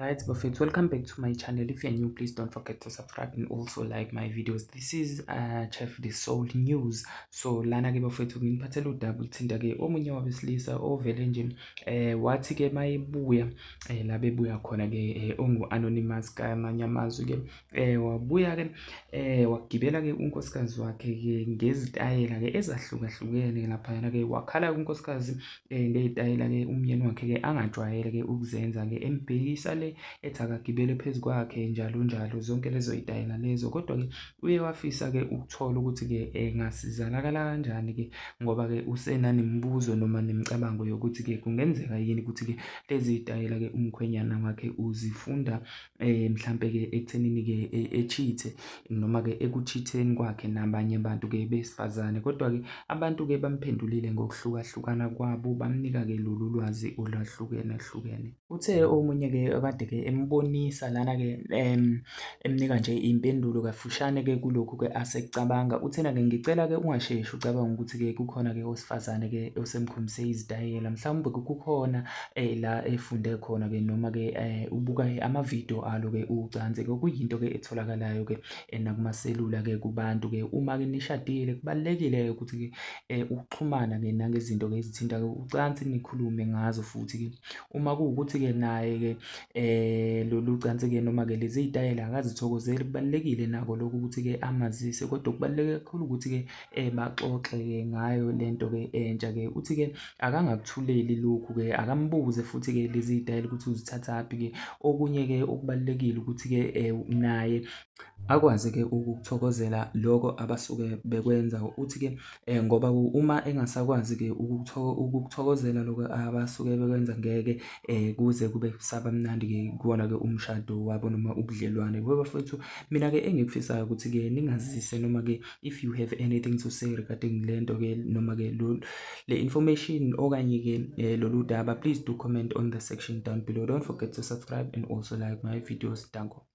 Right, Buffett, welcome back to my channel. If you're new, please don't forget to subscribe and also like my videos. This is Chef The Soul News. So lana ke bafethu nginiphathela udaba uthinta ke omunye wabesilisa ovele nje wathi ke mayebuya la bebuya khona ke ongu anonymous kamanye amazwi ke wabuya ke wagibela ke unkosikazi wakhe ke ngezitayela ke ezahlukahlukene lapha ke wakhala unkosikazi ngezitayela ke umyeni wakhe ke angajwayele ke ukuzenza ke embhekisa le ethi akagibele phezu kwakhe njalo njalo, zonke lezo yitayela lezo. Kodwa-ke uye wafisa-ke ukuthola ukuthi-ke engasizakala kanjani-ke ngoba-ke usenanemibuzo noma nemicabango yokuthi-ke kungenzeka yini ukuthi-ke lezi yitayela-ke umkhwenyana wakhe uzifunda mhlampe-ke ekuthenini-ke e-cheat-e noma-ke ekucheat-eni kwakhe nabanye abantu-ke besifazane. Kodwa-ke abantu-ke bamphendulile ngokuhlukahlukana kwabo, bamnika-ke lolu lwazi olwahlukenehlukene. Uthe omunye-ke okade-ke embonisa lana-ke emnika nje impendulo kafushane-ke kulokhu-ke asekucabanga. Uthena-ke ngicela-ke ungasheshi ucabanga ukuthi-ke kukhona-ke owesifazane-ke osemkhombise izitayela, mhlawumbe kukhona la efunde khona-ke noma-ke ubuka amavidiyo alo-ke ucansi-ke, kuyinto-ke etholakalayo-ke nakumaselula-ke kubantu-ke. Uma-ke nishadile kubalulekile-ke ukuthi-ke ukuxhumana-ke nangezinto-ke ezithinta-ke ucansi nikhulume ngazo futhi-ke uma kuwukuthi-ke naye-ke lolu cansi-ke noma-ke lezi yitayela akazithokozeli, kubalulekile nako lokhu ukuthi-ke amazise. Kodwa kubaluleke kakhulu ukuthi-ke baxoxe-ke ngayo lento-ke entsha-ke. Uthi-ke akangakuthuleli lokhu-ke, akambuze futhi-ke lezi yitayela ukuthi uzithathaphi-ke. Okunye-ke okubalulekile ukuthi-ke naye akwazi-ke ukuthokozela lokho abasuke bekwenza. Uthi-ke ngoba uma engasakwazi-ke ukuthokozela lokho abasuke bekwenza ngeke kuze kube kusaba mnandi-ke kuwona-ke umshado wabo noma ubudlelwane. Bafowethu, mina-ke engikufisayo ukuthi-ke ningazise noma-ke if you have anything to say regarding lento-ke noma-ke le information okanye-ke lolu daba, please do comment on the section down below. Don't forget to subscribe and also like my videos. Danko.